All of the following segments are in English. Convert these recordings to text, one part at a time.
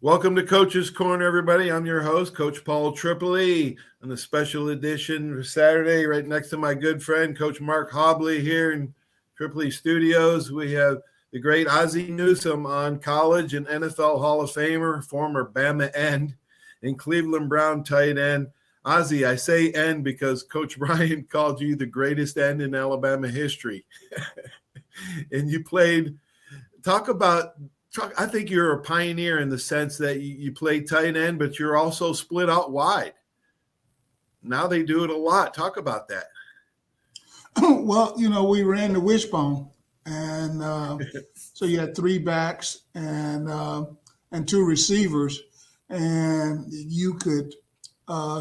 Welcome to Coach's Corner, everybody. I'm your host, Coach Paul Tripoli, on the special edition for Saturday, right next to my good friend, Coach Mark Hobley, here in Tripoli Studios. We have the great Ozzie Newsome on, college and NFL Hall of Famer, former Bama end, and Cleveland Brown tight end. Ozzie, I say end because Coach Bryant called you the greatest end in Alabama history. And you played – I think you're a pioneer in the sense that you play tight end, but you're also split out wide. Now they do it a lot. Talk about that. Well, we ran the wishbone, and so you had three backs and two receivers, and you could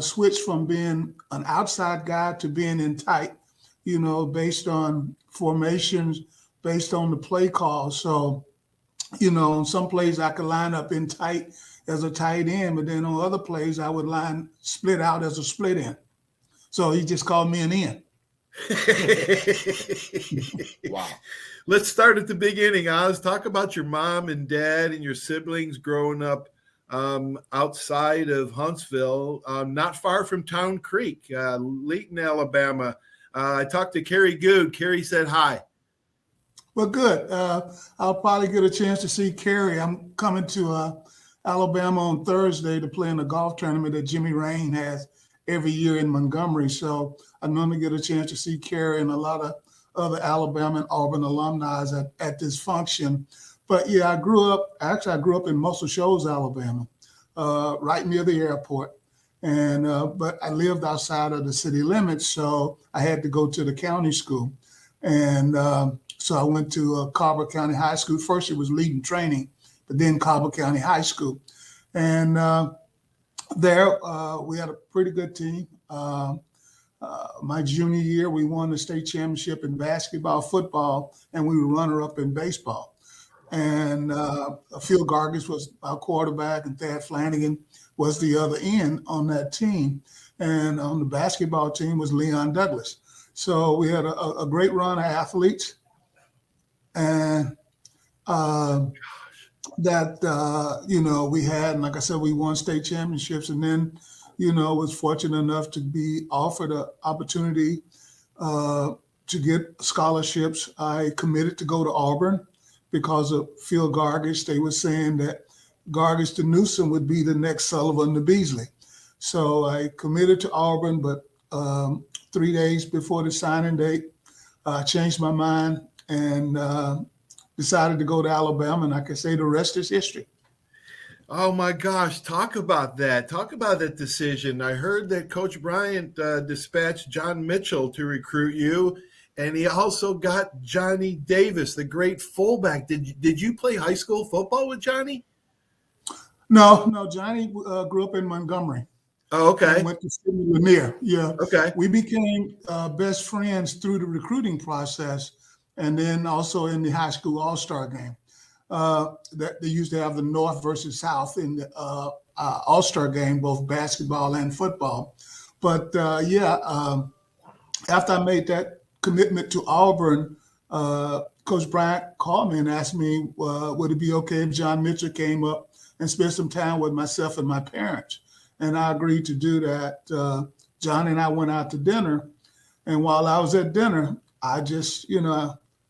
switch from being an outside guy to being in tight, based on formations, based on the play call. So, on some plays I could line up in tight as a tight end, but then on other plays I would split out as a split end. So he just called me an end. Wow. Let's start at the beginning, Oz. Talk about your mom and dad and your siblings growing up outside of Huntsville, not far from Town Creek, Layton, Alabama. I talked to Carrie Good. Carrie said hi. Well, good. I'll probably get a chance to see Carrie. I'm coming to Alabama on Thursday to play in a golf tournament that Jimmy Rain has every year in Montgomery. So I'm going to get a chance to see Carrie and a lot of other Alabama and Auburn alumni at this function. But yeah, I grew up in Muscle Shoals, Alabama, right near the airport. And but I lived outside of the city limits, so I had to go to the county school. And so I went to Carver County High School. First, it was leading training, but then Carver County High School. And there we had a pretty good team. My junior year, we won the state championship in basketball, football, and we were runner-up in baseball. And Phil Gargis was our quarterback, and Thad Flanagan was the other end on that team. And on the basketball team was Leon Douglas. So we had a great run of athletes. And we had, and like I said, we won state championships, and then, was fortunate enough to be offered an opportunity to get scholarships. I committed to go to Auburn because of Phil Gargis. They were saying that Gargis to Newsome would be the next Sullivan to Beasley. So I committed to Auburn, but 3 days before the signing date, I changed my mind and decided to go to Alabama, and I can say the rest is history. Oh my gosh, talk about that. Talk about that decision. I heard that Coach Bryant dispatched John Mitchell to recruit you, and he also got Johnny Davis, the great fullback. Did you play high school football with Johnny? No, Johnny grew up in Montgomery. Oh, okay. Went to Sidney Lanier. Yeah. Okay. We became best friends through the recruiting process, and then also in the high school all-star game. That they used to have the North versus South in the all-star game, both basketball and football. But after I made that commitment to Auburn, Coach Bryant called me and asked me, would it be okay if John Mitchell came up and spent some time with myself and my parents? And I agreed to do that. John and I went out to dinner. And while I was at dinner, I just,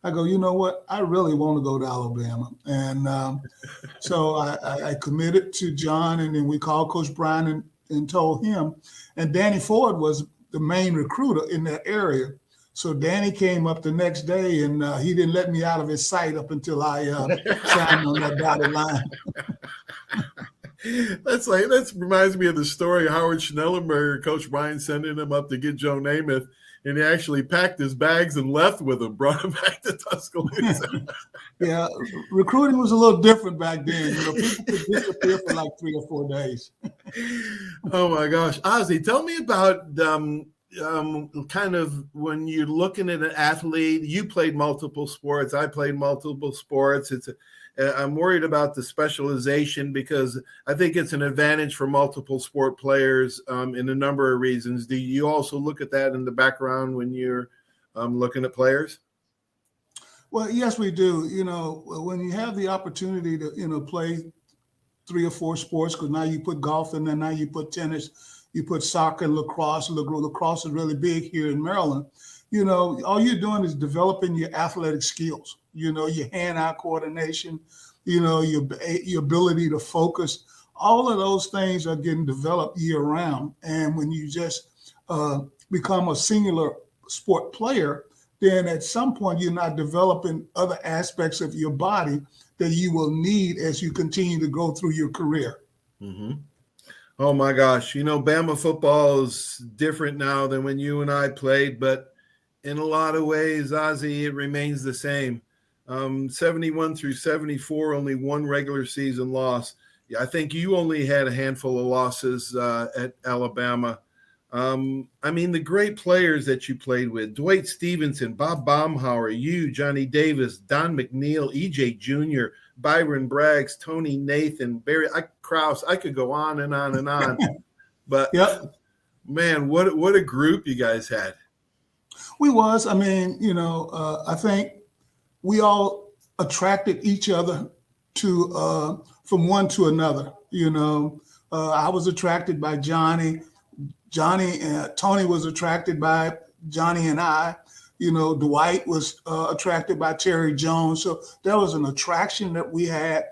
I go, you know what? I really want to go to Alabama. And so I committed to John, and then we called Coach Bryant and told him. And Danny Ford was the main recruiter in that area. So Danny came up the next day, and he didn't let me out of his sight up until I signed on that dotted line. That reminds me of the story of Howard Schnellenberger, Coach Bryant sending him up to get Joe Namath, and he actually packed his bags and left with him, brought him back to Tuscaloosa. Yeah, recruiting was a little different back then. People could disappear for like 3 or 4 days. Oh my gosh, Ozzie, tell me about kind of when you're looking at an athlete. You played multiple sports. I played multiple sports. I'm worried about the specialization because I think it's an advantage for multiple sport players in a number of reasons. Do you also look at that in the background when you're looking at players? Well, yes, we do. When you have the opportunity to, play 3 or 4 sports, because now you put golf in there, now you put tennis, you put soccer, lacrosse. Lacrosse is really big here in Maryland. All you're doing is developing your athletic skills, your hand-eye coordination, your ability to focus. All of those things are getting developed year round. And when you just become a singular sport player, then at some point you're not developing other aspects of your body that you will need as you continue to go through your career. Mm-hmm. Oh my gosh. Bama football is different now than when you and I played, but in a lot of ways, Ozzie, it remains the same. 71 through 74, only one regular season loss. I think you only had a handful of losses at Alabama. The great players that you played with, Dwight Stevenson, Bob Baumhauer, you, Johnny Davis, Don McNeil, E.J. Jr., Byron Braggs, Tony Nathan, Barry Krause. I could go on and on and on. But, Yep. Man, what a group you guys had. We was. I think we all attracted each other to from one to another. I was attracted by Johnny. Tony was attracted by Johnny and I. Dwight was attracted by Terry Jones. So there was an attraction that we had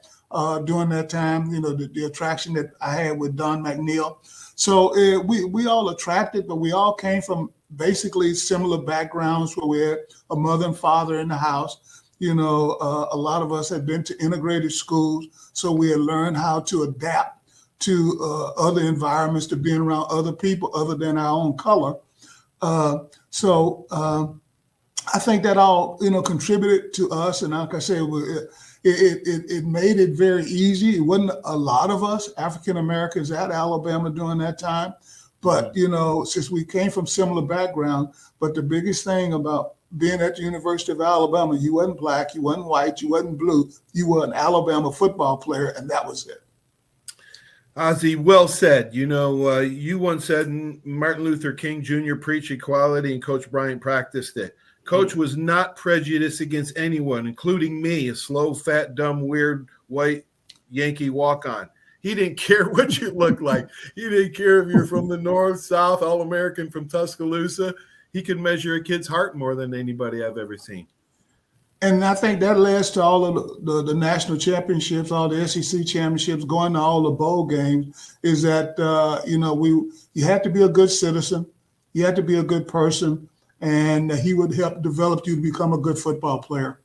during that time. The attraction that I had with Don McNeil. So we all attracted, but we all came from basically similar backgrounds where we had a mother and father in the house. A lot of us had been to integrated schools, so we had learned how to adapt to other environments, to being around other people other than our own color. So I think that all, contributed to us. And like I said, it made it very easy. It wasn't a lot of us African-Americans at Alabama during that time. But, since we came from similar background, but the biggest thing about being at the University of Alabama, you wasn't black, you wasn't white, you wasn't blue, you were an Alabama football player, and that was it. Ozzie, well said. You once said Martin Luther King Jr. preached equality and Coach Bryant practiced it. Coach was not prejudiced against anyone, including me, a slow, fat, dumb, weird, white Yankee walk-on. He didn't care what you looked like. He didn't care if you're from the North, South, All-American from Tuscaloosa. He could measure a kid's heart more than anybody I've ever seen. And I think that leads to all of the national championships, all the SEC championships, going to all the bowl games, is that, you had to be a good citizen. You had to be a good person, and he would help develop you to become a good football player.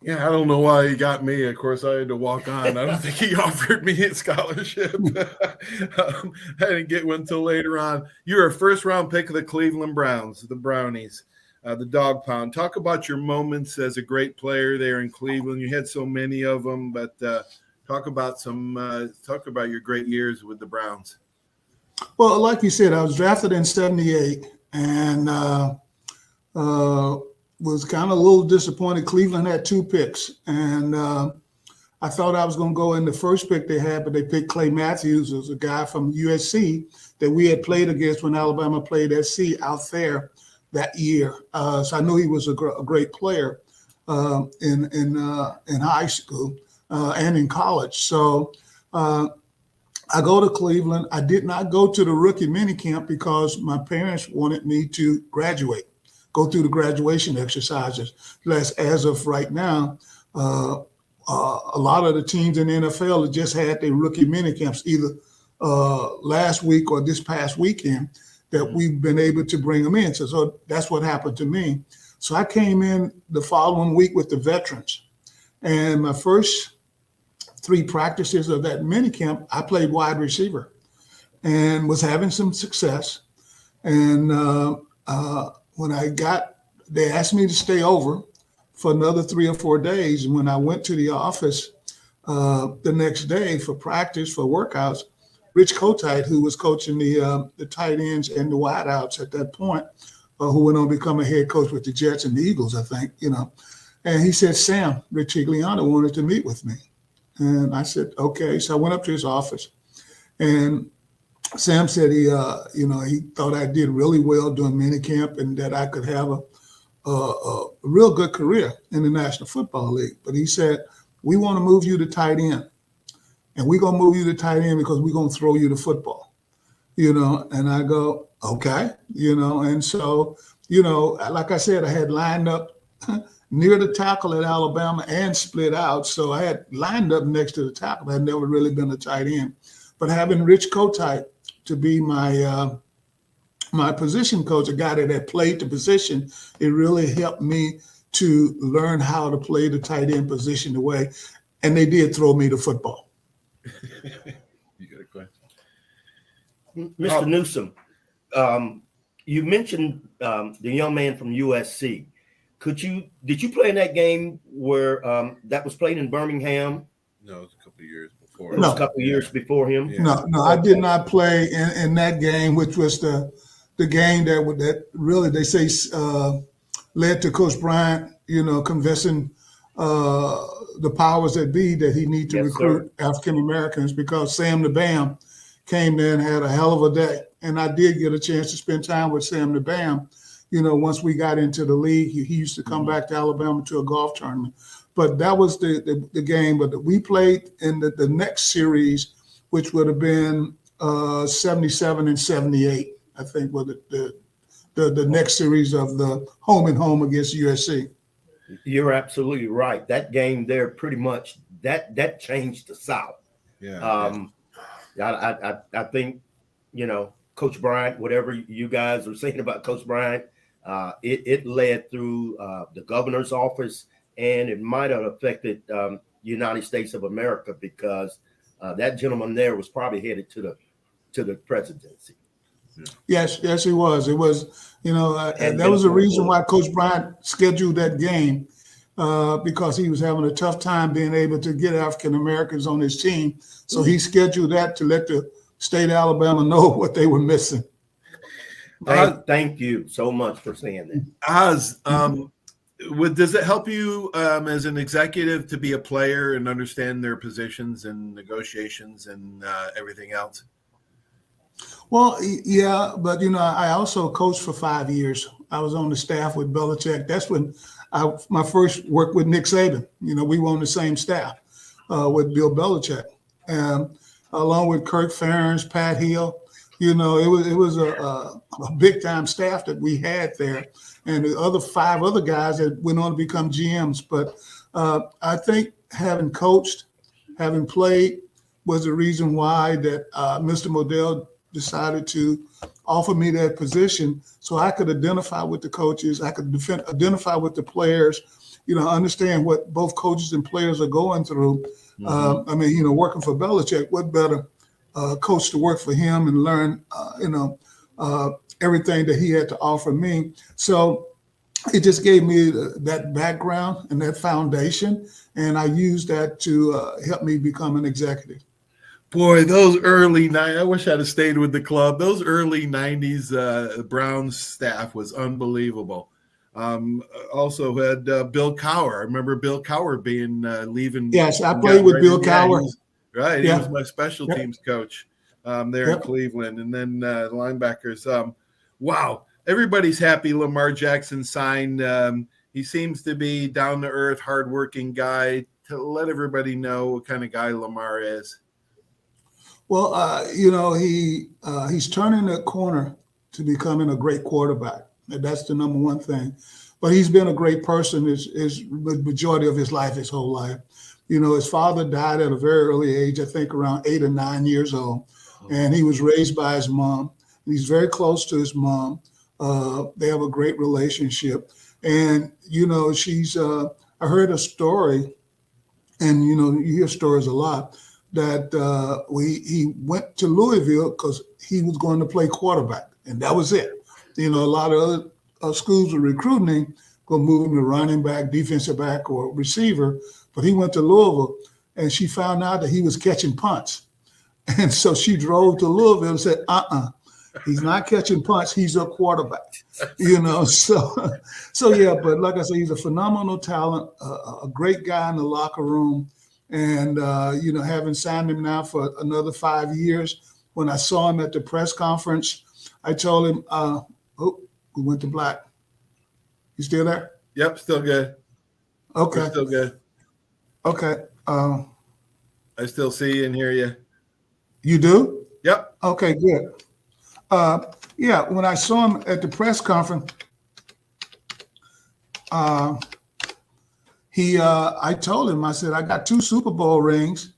Yeah, I don't know why he got me. Of course, I had to walk on. I don't think he offered me a scholarship. I didn't get one until later on. You were a first-round pick of the Cleveland Browns, the Brownies, the Dog Pound. Talk about your moments as a great player there in Cleveland. You had so many of them, but talk about your great years with the Browns. Well, like you said, I was drafted in 78, and was kind of a little disappointed. Cleveland had 2 picks, and I thought I was going to go in the first pick they had, but they picked Clay Matthews, as a guy from USC that we had played against when Alabama played SC out there that year. So I knew he was a great player in high school and in college. So I go to Cleveland. I did not go to the rookie minicamp because my parents wanted me to graduate, go through the graduation exercises. As of right now, a lot of the teams in the NFL have just had their rookie minicamps either last week or this past weekend that we've been able to bring them in. So that's what happened to me. So I came in the following week with the veterans. And my first 3 practices of that minicamp, I played wide receiver and was having some success. And when they asked me to stay over for another 3 or 4 days. And when I went to the office the next day for practice, for workouts, Rich Kotite, who was coaching the tight ends and the wideouts at that point, who went on to become a head coach with the Jets and the Eagles, I think, and he said, Sam Riccigliano wanted to meet with me. And I said, okay. So I went up to his office, and Sam said he thought I did really well during minicamp and that I could have a real good career in the National Football League. But he said, we want to move you to tight end. and we're gonna move you to tight end because we're gonna throw you the football. And I go, okay, and so, like I said, I had lined up near the tackle at Alabama and split out. So I had lined up next to the tackle. I had never really been a tight end. But having Rich Kotite to be my position coach, a guy that had played the position, it really helped me to learn how to play the tight end position the way. And they did throw me the football. You got a question? Mr. Newsome, you mentioned the young man from USC. Did you play in that game where that was played in Birmingham? No, it was a couple of years before. It was a couple of years before him. Yeah. No, I did not play in that game, which was the game that really they say led to Coach Bryant, convincing the powers that be that he need to recruit African Americans, because Sam the Bam came there and had a hell of a day. And I did get a chance to spend time with Sam the Bam. Once we got into the league, he used to come back to Alabama to a golf tournament. But that was the game. But we played in the next series, which would have been 77 and 78, I think, was the next series of the home and home against USC. You're absolutely right. That game there, pretty much, that changed the South. Yeah. I think, Coach Bryant, whatever you guys are saying about Coach Bryant, it led through the governor's office, and it might have affected United States of America, because that gentleman there was probably headed to the presidency. Yes, he was. It was, and that was the reason why Coach Bryant scheduled that game, because he was having a tough time being able to get African Americans on his team. So he scheduled that to let the state of Alabama know what they were missing. Thank you so much for saying that. Oz, does it help you as an executive to be a player and understand their positions and negotiations and everything else? Well, yeah, but I also coached for 5 years. I was on the staff with Belichick. That's when my first work with Nick Saban. We were on the same staff with Bill Belichick, and along with Kirk Ferentz, Pat Hill. It was a big time staff that we had there, and the 5 other guys that went on to become GMs. But I think having coached, having played, was the reason why that Mr. Modell decided to offer me that position, so I could identify with the coaches, I could identify with the players, understand what both coaches and players are going through. Working for Belichick, what better coach to work for him and learn, everything that he had to offer me. So it just gave me that background and that foundation, and I used that to help me become an executive. Boy, those early 90s, I wish I'd have stayed with the club. Those early 90s Browns staff was unbelievable. Also had Bill Cowher. I remember Bill Cowher being leaving. Yes, I played with Bill Cowher. He was my special teams coach there in Cleveland. And then linebackers. Wow, everybody's happy Lamar Jackson signed. He seems to be down-to-earth, hardworking guy. To let everybody know what kind of guy Lamar is. Well, he's turning that corner to becoming a great quarterback. And that's the number one thing. But he's been a great person his majority of his life, his whole life. His father died at a very early age, I think around 8 or 9 years old. And he was raised by his mom. He's very close to his mom. They have a great relationship. And, she's, I heard a story, and, you hear stories a lot, that he went to Louisville because he was going to play quarterback, and that was it. A lot of other schools were recruiting him, going to move him to running back, defensive back, or receiver, but he went to Louisville, and she found out that he was catching punts. And so she drove to Louisville and said, he's not catching punts, he's a quarterback. So yeah, but like I said, he's a phenomenal talent, a great guy in the locker room. And, having signed him now for another 5 years, when I saw him at the press conference, I told him, we went to black. You still there? Yep, still good. Okay. We're still good. Okay. I still see you and hear you. You do? Yep. Okay, good. Yeah, when I saw him at the press conference, I told him, I said, I got 2 Super Bowl rings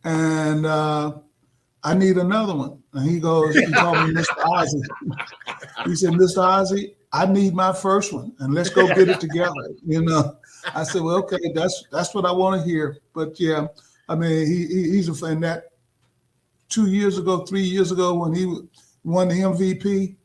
and I need another one. And he told me, Mr. Ozzie. He said, Mr. Ozzie, I need my first one and let's go get it together. I said, well, okay, that's what I want to hear. But yeah, I mean, he's a fan. That 3 years ago, when he won the MVP,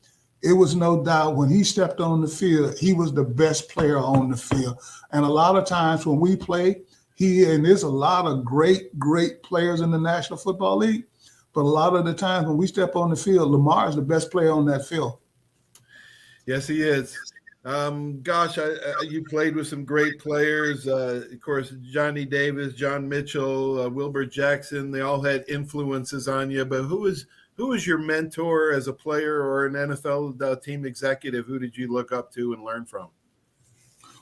it was no doubt when he stepped on the field, he was the best player on the field. And a lot of times when we play, and there's a lot of great players in the National Football League, but a lot of the times when we step on the field, Lamar is the best player on that field. Yes, he is. Gosh, you played with some great players. Of course, Johnny Davis, John Mitchell, Wilbur Jackson, they all had influences on you. But who was your mentor as a player or an NFL team executive? Who did you look up to and learn from?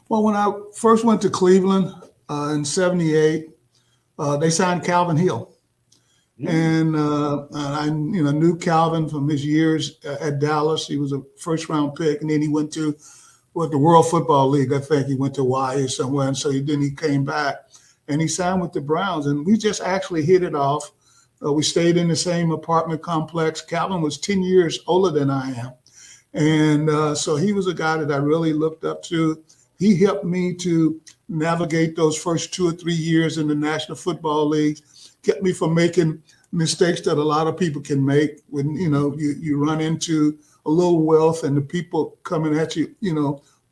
Well, when I first went to Cleveland in '78, they signed Calvin Hill. And I knew Calvin from his years at Dallas. He was a first-round pick, and then he went to the World Football League. I think he went to Hawaii somewhere, and so he came back, and he signed with the Browns. And we just actually hit it off. We stayed in the same apartment complex. Calvin was 10 years older than I am, and so he was a guy that I really looked up to. He helped me to navigate those first 2 or 3 years in the National Football League. Kept me from making mistakes that a lot of people can make when, you run into a little wealth and the people coming at you,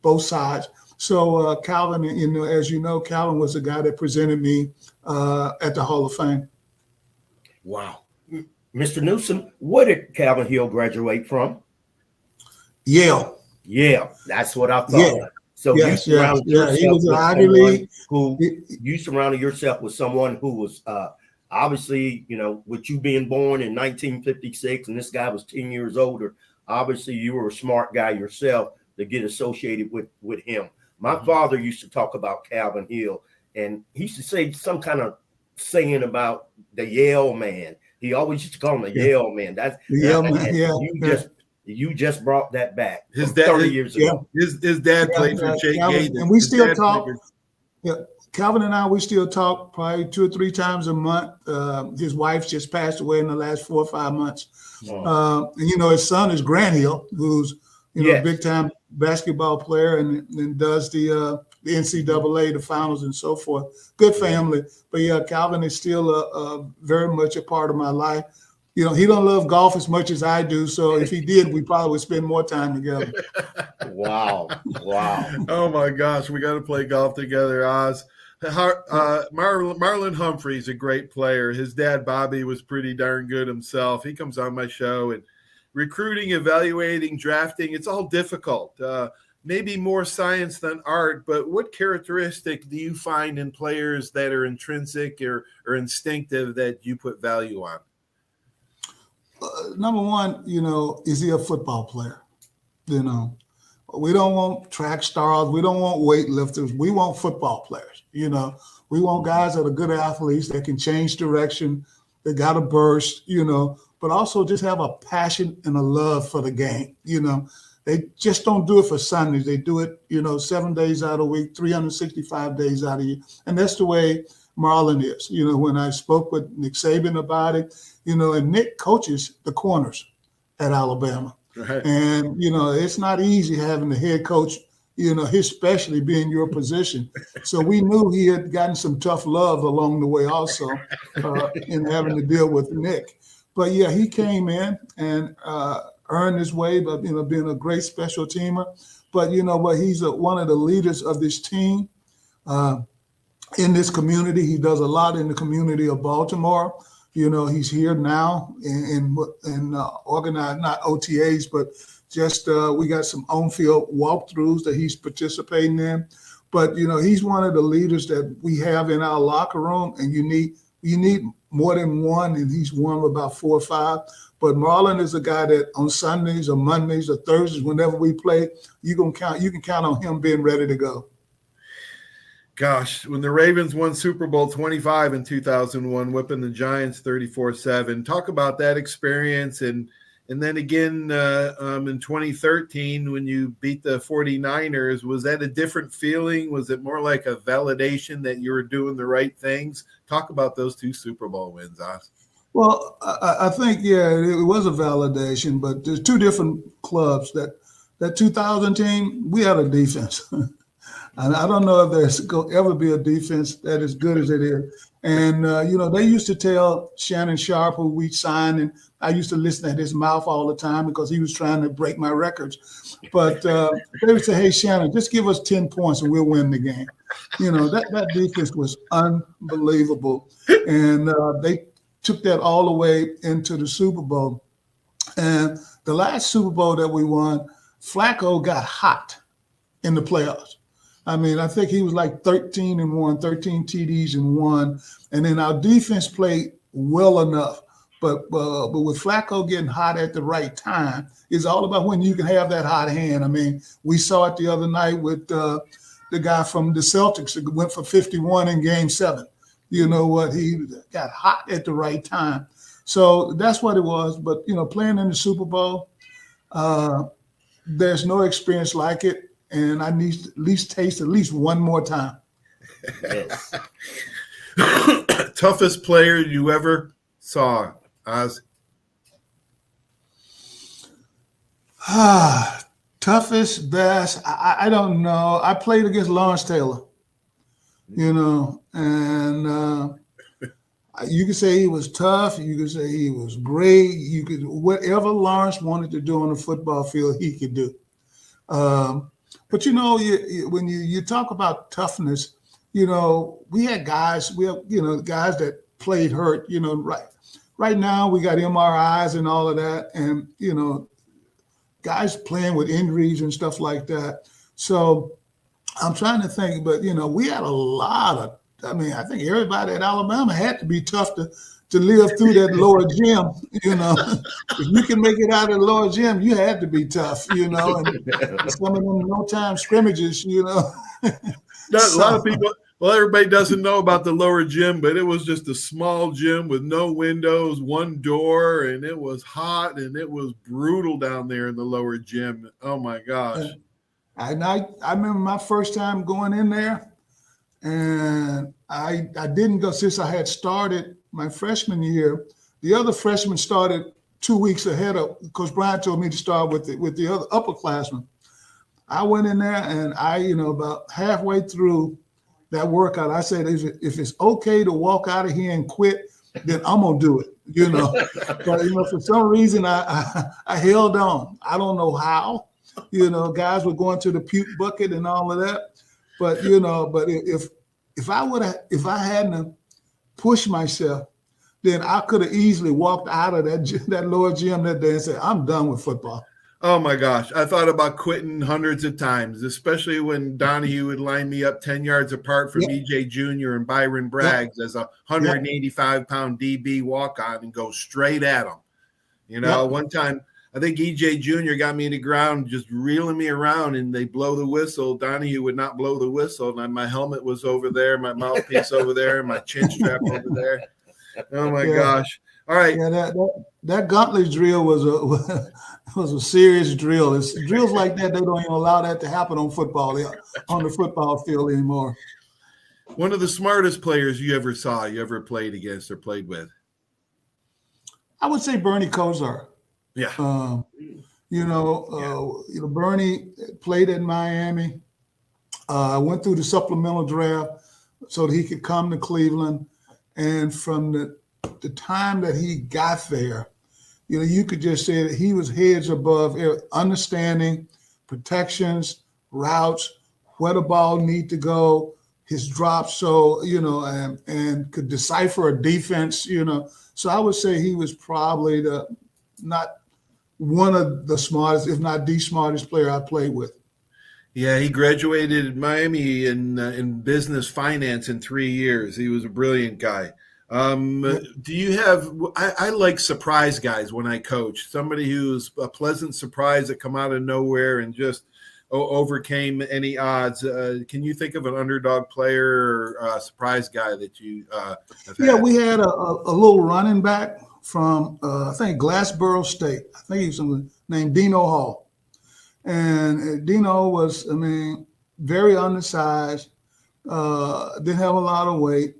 both sides. So Calvin, as you know, Calvin was the guy that presented me at the Hall of Fame. Wow. Mr. Newsome, where did Calvin Hill graduate from? Yale. Yeah, that's what I thought. Yeah. So you surrounded yourself with someone who was obviously, with you being born in 1956 and this guy was 10 years older, obviously you were a smart guy yourself to get associated with him. My father used to talk about Calvin Hill, and he used to say some kind of saying about the Yale man. He always used to call him the Yale man. That's Yale man. You just brought that back. His dad 30 years ago. His dad played for Jake Gaither. And we still talk. Calvin and I, we still talk probably 2 or 3 times a month. His wife just passed away in the last 4 or 5 months. And, his son is Grant Hill, who's, a big time basketball player and does the NCAA, the finals and so forth. Good family. But yeah, Calvin is still very much a part of my life. He don't love golf as much as I do. So if he did, we probably would spend more time together. Wow. Oh my gosh, we got to play golf together, Oz. Marlon Humphrey's a great player. His dad, Bobby, was pretty darn good himself. He comes on my show, and recruiting, evaluating, drafting, it's all difficult. Maybe more science than art, but what characteristic do you find in players that are intrinsic or instinctive that you put value on? Number one, is he a football player? We don't want track stars. We don't want weightlifters. We want football players. We want guys that are good athletes that can change direction, that got a burst, but also just have a passion and a love for the game. They just don't do it for Sundays. They do it, 7 days out of the week, 365 days out of the year. And that's the way Marlon is. When I spoke with Nick Saban about it, and Nick coaches the corners at Alabama. Right. And, it's not easy having the head coach, his specialty being your position. So we knew he had gotten some tough love along the way also in having to deal with Nick. But yeah, he came in and earned his way by, being a great special teamer. But he's one of the leaders of this team in this community. He does a lot in the community of Baltimore. He's here now in organized, not OTAs, but just we got some on-field walkthroughs that he's participating in. But, he's one of the leaders that we have in our locker room, and you need more than one, and he's one of about 4 or 5. But Marlon is a guy that on Sundays or Mondays or Thursdays, whenever we play, you can count on him being ready to go. Gosh, when the Ravens won Super Bowl 25 in 2001, whipping the Giants 34-7. Talk about that experience. And then again in 2013, when you beat the 49ers, was that a different feeling? Was it more like a validation that you were doing the right things? Talk about those two Super Bowl wins, Oz. Well, I think, yeah, it was a validation, but there's two different clubs. That 2000 team, we had a defense. And I don't know if there's going to ever be a defense that is good as it is. And, they used to tell Shannon Sharp, who we signed, and I used to listen at his mouth all the time because he was trying to break my records. But they would say, hey, Shannon, just give us 10 points and we'll win the game. That defense was unbelievable. And they took that all the way into the Super Bowl. And the last Super Bowl that we won, Flacco got hot in the playoffs. I mean, I think he was like 13-1, 13 TDs and 1. And then our defense played well enough. But with Flacco getting hot at the right time, it's all about when you can have that hot hand. I mean, we saw it the other night with the guy from the Celtics that went for 51 in Game 7. You know what? He got hot at the right time. So that's what it was. But, playing in the Super Bowl, there's no experience like it. And I need to at least taste at least one more time. Yes. Toughest player you ever saw, Oz? Toughest, best, I don't know. I played against Lawrence Taylor, and you could say he was tough. You could say he was great. You could, whatever Lawrence wanted to do on the football field, he could do. But when you talk about toughness, we had guys, guys that played hurt, right now we got MRIs and all of that. And, guys playing with injuries and stuff like that. So I'm trying to think, but, we had a lot of, I think everybody at Alabama had to be tough to live through that lower gym, If you can make it out of the lower gym, you had to be tough, and some of them no-time scrimmages, A lot of people, everybody doesn't know about the lower gym, but it was just a small gym with no windows, one door, and it was hot and it was brutal down there in the lower gym. Oh my gosh. And I remember my first time going in there, and I didn't go since I had started my freshman year. The other freshmen started 2 weeks ahead of Coach Bryant told me to start with the other upperclassmen. I went in there and about halfway through that workout, I said, if it's okay to walk out of here and quit, then I'm gonna do it. But for some reason I held on. I don't know how. Guys were going to the puke bucket and all of that. But if I hadn't pushed myself, then I could have easily walked out of that lower gym that day and said, I'm done with football. Oh my gosh. I thought about quitting hundreds of times, especially when Donahue would line me up 10 yards apart from EJ Jr. and Byron Braggs as a 185-pound DB walk-on and go straight at him. One time, I think EJ Jr. got me in the ground just reeling me around, and they blow the whistle. Donahue would not blow the whistle, and my helmet was over there, my mouthpiece over there, and my chin strap over there. Oh my gosh! All right. Yeah, that gauntlet drill was a serious drill. It's drills like that, they don't even allow that to happen on the football field anymore. One of the smartest players you ever saw, you ever played against or played with? I would say Bernie Kosar. Yeah. Bernie played at Miami. Went through the supplemental draft so that he could come to Cleveland. And from the time that he got there, you could just say that he was heads above understanding protections, routes, where the ball need to go, his drops. So, and could decipher a defense, So I would say he was probably not one of the smartest, if not the smartest player I played with. Yeah, he graduated at Miami in business finance in 3 years. He was a brilliant guy. Do you have? I like surprise guys when I coach. Somebody who's a pleasant surprise that come out of nowhere and just overcame any odds. Can you think of an underdog player or surprise guy that you have Yeah, had? we had a little running back from, I think, Glassboro State. I think he was named Dino Hall. And Dino was, I mean, very undersized, didn't have a lot of weight,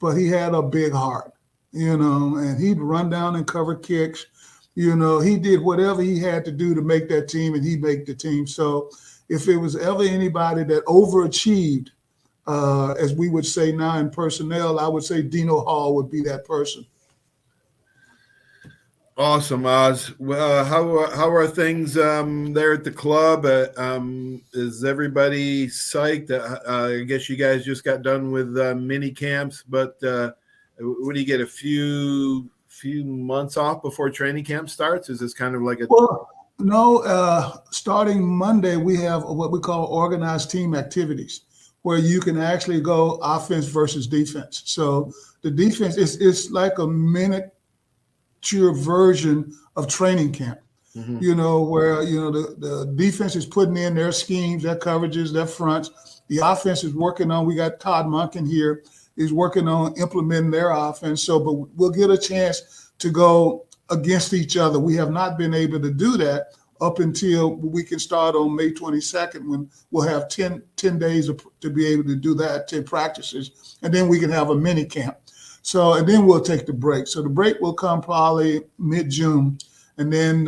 but he had a big heart, and he'd run down and cover kicks. He did whatever he had to do to make that team, and he'd make the team. So if it was ever anybody that overachieved, as we would say now in personnel, I would say Dino Hall would be that person. Awesome, Oz. Well, how are things there at the club? Is everybody psyched? I guess you guys just got done with mini camps, but what do you get? A few months off before training camp starts? Is this kind of like a? Well, no. Starting Monday, we have what we call organized team activities, where you can actually go offense versus defense. So the defense is like a miniature version of training camp. Where the defense is putting in their schemes, their coverages, their fronts. The offense is working on. We got Todd Monken here. Is working on implementing their offense. So, but we'll get a chance to go against each other. We have not been able to do that up until we can start on May 22nd, when we'll have 10 days to be able to do that, 10 practices, and then we can have a mini camp. So, and then we'll take the break. So the break will come probably mid-June. And then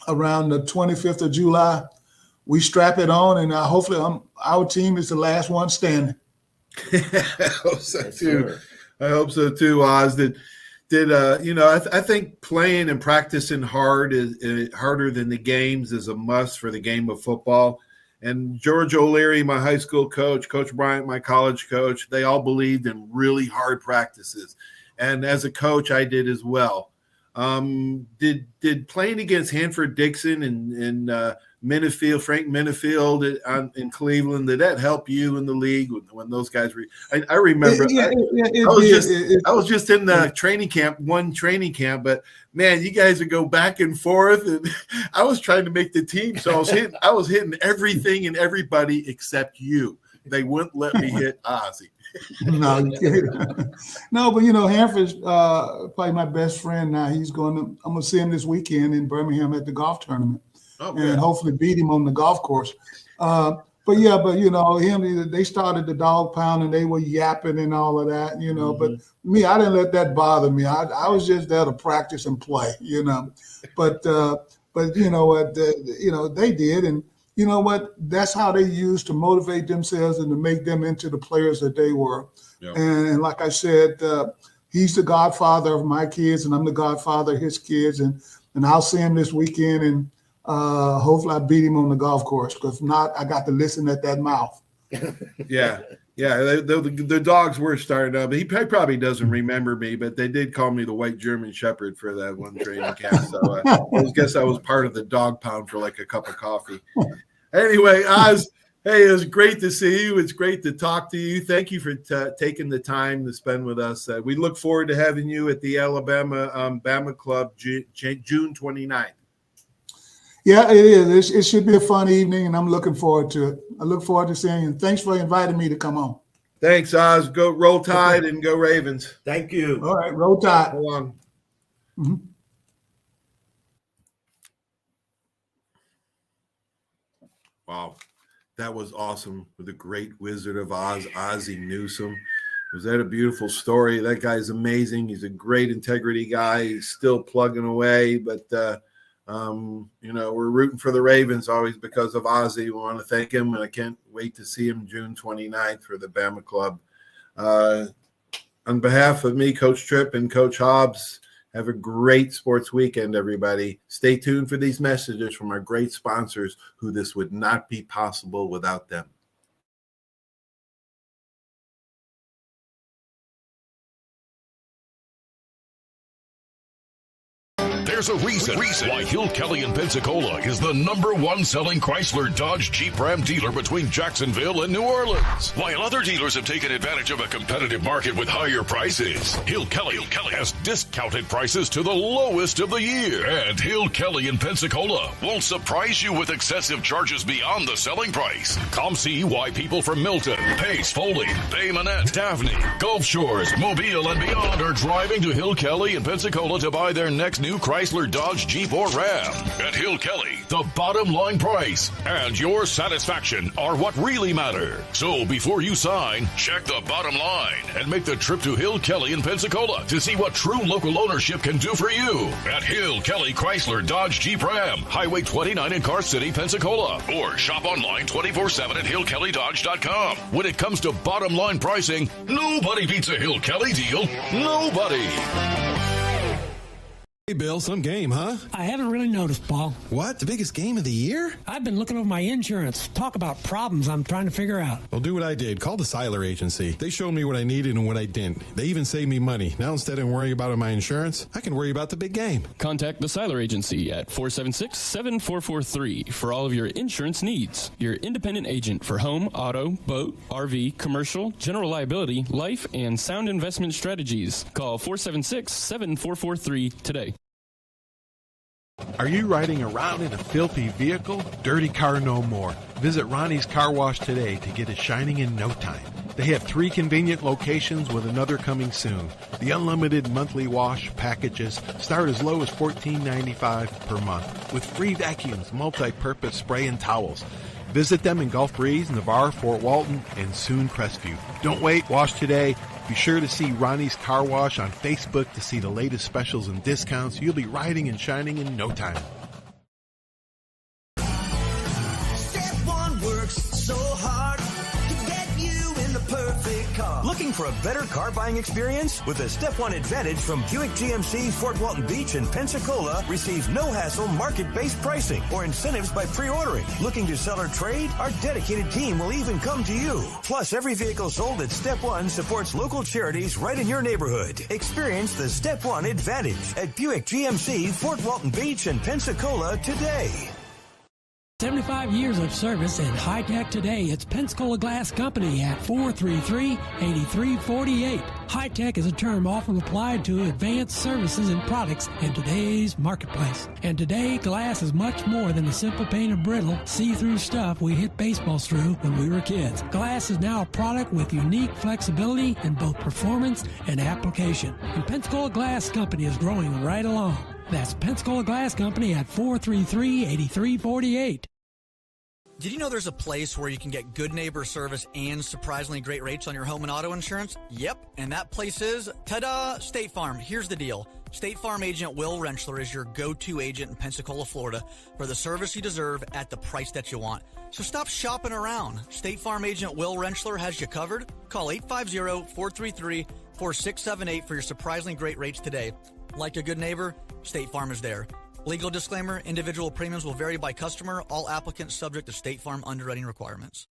around the 25th of July, we strap it on, and hopefully our team is the last one standing. I hope so too. I hope so too, Oz. I think playing and practicing hard is harder than the games is a must for the game of football. And George O'Leary, my high school coach, Coach Bryant, my college coach, they all believed in really hard practices. And as a coach, I did as well. Did playing against Hanford Dixon and Frank Minifield in Cleveland, did that help you in the league when those guys were? I remember. I was just in the training camp, but man, you guys would go back and forth, and I was trying to make the team, so I was hitting everything and everybody except you. They wouldn't let me hit Ozzie. No, but Hanford's probably my best friend now. I'm gonna see him this weekend in Birmingham at the golf tournament, and hopefully beat him on the golf course. But they started the dog pound and they were yapping and all of that, But me, I didn't let that bother me. I was just there to practice and play, But you know what, they did, and you know what? That's how they used to motivate themselves and to make them into the players that they were. Yep. And like I said, he's the godfather of my kids, and I'm the godfather of his kids. And I'll see him this weekend, and hopefully I beat him on the golf course. Because if not, I got to listen at that mouth. Yeah. The dogs were starting up. He probably doesn't remember me, but they did call me the White German Shepherd for that one training camp. So I guess I was part of the dog pound for like a cup of coffee. Anyway, Oz, hey, it was great to see you. It's great to talk to you. Thank you for taking the time to spend with us. We look forward to having you at the Alabama Bama Club June 29th. Yeah, it is. It should be a fun evening, and I'm looking forward to it. I look forward to seeing you. Thanks for inviting me to come on. Thanks, Oz. Go Roll Tide and go Ravens. Thank you. All right, Roll Tide. Hold on. Mm-hmm. Wow, that was awesome with the great Wizard of Oz, Ozzie Newsome. Was that a beautiful story? That guy's amazing. He's a great integrity guy. He's still plugging away, but we're rooting for the Ravens always because of Ozzie. We want to thank him, and I can't wait to see him June 29th for the Bama Club. On behalf of me, Coach Tripp, and Coach Hobbs, have a great sports weekend, everybody. Stay tuned for these messages from our great sponsors, who this would not be possible without them. There's a reason why Hill Kelly in Pensacola is the #1 selling Chrysler Dodge Jeep Ram dealer between Jacksonville and New Orleans. While other dealers have taken advantage of a competitive market with higher prices, Hill Kelly has discounted prices to the lowest of the year. And Hill Kelly in Pensacola won't surprise you with excessive charges beyond the selling price. Come see why people from Milton, Pace, Foley, Bay Minette, Daphne, Gulf Shores, Mobile, and beyond are driving to Hill Kelly in Pensacola to buy their next new Chrysler, Dodge, Jeep, or Ram. At Hill Kelly, the bottom line price and your satisfaction are what really matter. So before you sign, check the bottom line and make the trip to Hill Kelly in Pensacola to see what true local ownership can do for you. At Hill Kelly Chrysler, Dodge, Jeep, Ram, Highway 29 in Car City, Pensacola. Or shop online 24/7 at hillkellydodge.com. When it comes to bottom line pricing, nobody beats a Hill Kelly deal. Nobody. Hey, Bill, some game, huh? I haven't really noticed, Paul. What? The biggest game of the year? I've been looking over my insurance. Talk about problems I'm trying to figure out. Well, do what I did. Call the Seiler Agency. They showed me what I needed and what I didn't. They even saved me money. Now, instead of worrying about my insurance, I can worry about the big game. Contact the Seiler Agency at 476-7443 for all of your insurance needs. Your independent agent for home, auto, boat, RV, commercial, general liability, life, and sound investment strategies. Call 476-7443 today. Are you riding around in a filthy vehicle? Dirty car no more. Visit Ronnie's Car Wash today to get it shining in no time. They have 3 convenient locations with another coming soon. The unlimited monthly wash packages start as low as $14.95 per month with free vacuums, multi-purpose spray and towels. Visit them in Gulf Breeze, Navarre, Fort Walton, and soon Crestview. Don't wait, wash today. Be sure to see Ronnie's Car Wash on Facebook to see the latest specials and discounts. You'll be riding and shining in no time. Step One works so hard to get you in the perfect car. Looking for a better car buying experience? With the Step One Advantage from Buick GMC, Fort Walton Beach, and Pensacola, receive no-hassle market-based pricing or incentives by pre-ordering. Looking to sell or trade? Our dedicated team will even come to you. Plus, every vehicle sold at Step One supports local charities right in your neighborhood. Experience the Step One Advantage at Buick GMC, Fort Walton Beach, and Pensacola today. 75 years of service and high tech today. It's Pensacola Glass Company at 433-8348. High tech is a term often applied to advanced services and products in today's marketplace. And today, glass is much more than the simple painted brittle, see-through stuff we hit baseballs through when we were kids. Glass is now a product with unique flexibility in both performance and application. And Pensacola Glass Company is growing right along. That's Pensacola Glass Company at 433-8348. Did you know there's a place where you can get good neighbor service and surprisingly great rates on your home and auto insurance? Yep, and that place is, ta-da, State Farm. Here's the deal. State Farm agent Will Rentschler is your go-to agent in Pensacola, Florida for the service you deserve at the price that you want. So stop shopping around. State Farm agent Will Rentschler has you covered. Call 850-433-4678 for your surprisingly great rates today. Like a good neighbor, State Farm is there. Legal disclaimer, individual premiums will vary by customer. All applicants subject to State Farm underwriting requirements.